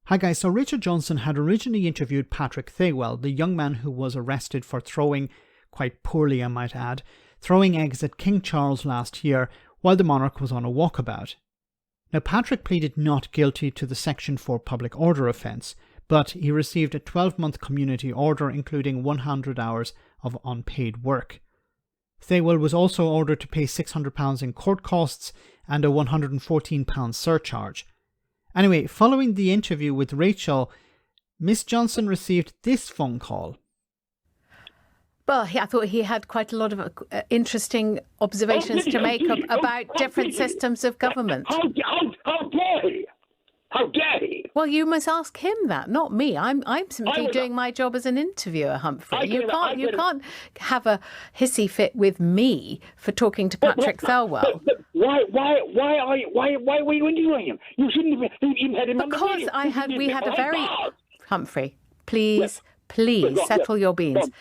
Hi guys, so Richard Johnson had originally interviewed Patrick Thelwell, the young man who was arrested for throwing, quite poorly I might add, throwing eggs at King Charles last year while the monarch was on a walkabout. Now Patrick pleaded not guilty to the Section 4 public order offence, but he received a 12-month community order including 100 hours of unpaid work. Thelwell was also ordered to pay £600 in court costs and a £114 surcharge. Anyway, following the interview with Rachel, Miss Johnson received this phone call. Well, I thought he had quite a lot of interesting observations to make about different systems of government. How dare he? How dare he? Well, you must ask him that, not me. I'm simply doing my job as an interviewer, Humphrey. You can't have a hissy fit with me for talking to Patrick Thelwell. Why were you interviewing him? You shouldn't have even had him on the radio. Because we had a very... Humphrey, please settle your beans.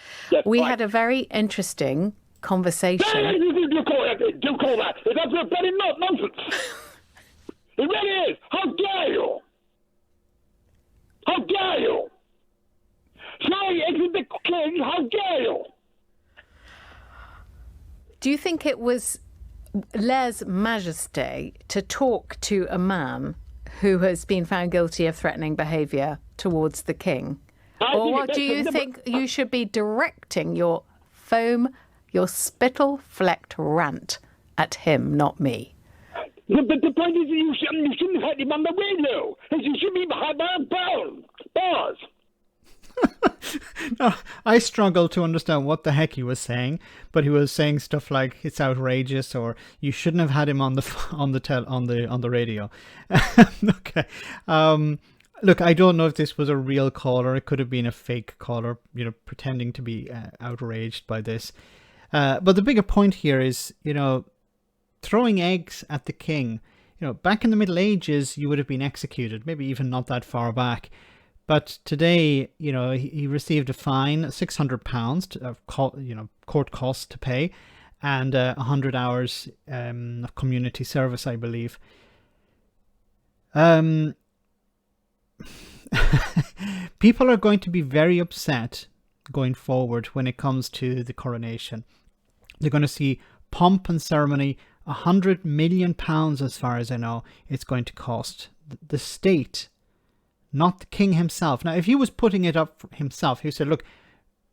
We had a very interesting conversation. Do call that. That's a bloody nonsense. It really is. How dare you? How dare you? Sorry, it's the king. How dare you? Do you think it was lèse-majesté to talk to a man who has been found guilty of threatening behaviour towards the king? Or do you think you should be directing your spittle-flecked rant at him, not me? But the point is, you shouldn't have had him on the radio. You should be behind bars. No, I struggle to understand what the heck he was saying, but he was saying stuff like it's outrageous or you shouldn't have had him on the radio. Okay. Look, I don't know if this was a real caller. It could have been a fake caller, pretending to be outraged by this. But the bigger point here is, throwing eggs at the king. Back in the Middle Ages, you would have been executed, maybe even not that far back. But today, he received a fine, £600 of court costs to pay, and 100 hours of community service, I believe. People are going to be very upset going forward when it comes to the coronation. They're going to see pomp and ceremony. £100 million, as far as I know, it's going to cost the state, not the king himself. Now, if he was putting it up for himself, he said, look,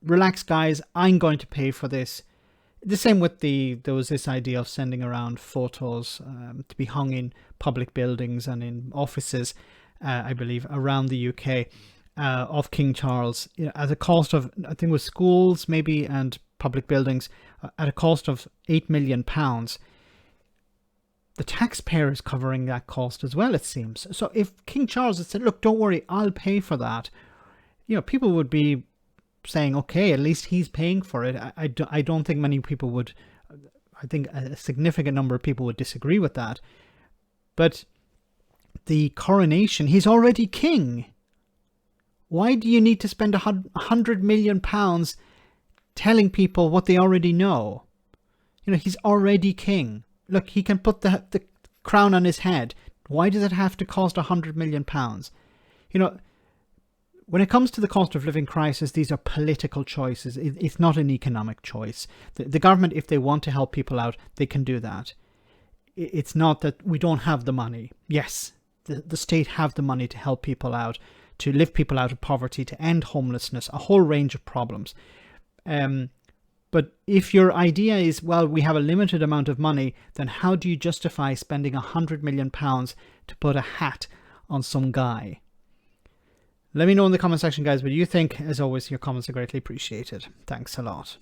relax guys, I'm going to pay for this. The same with there was this idea of sending around photos to be hung in public buildings and in offices, I believe, around the UK of King Charles, at a cost of, I think it was schools maybe and public buildings, at a cost of £8 million. The taxpayer is covering that cost as well, it seems. So if King Charles had said, look, don't worry, I'll pay for that, people would be saying, okay, at least he's paying for it. I don't think many people would, I think a significant number of people would disagree with that. But the coronation, he's already king. Why do you need to spend £100 million telling people what they already know? He's already king. Look, he can put the crown on his head. Why does it have to cost £100 million? When it comes to the cost of living crisis, these are political choices. It's not an economic choice. The government, if they want to help people out, they can do that. It's not that we don't have the money. Yes, the state have the money to help people out, to lift people out of poverty, to end homelessness, a whole range of problems. But if your idea is, well, we have a limited amount of money, then how do you justify spending £100 million to put a hat on some guy? Let me know in the comment section, guys, what you think. As always, your comments are greatly appreciated. Thanks a lot.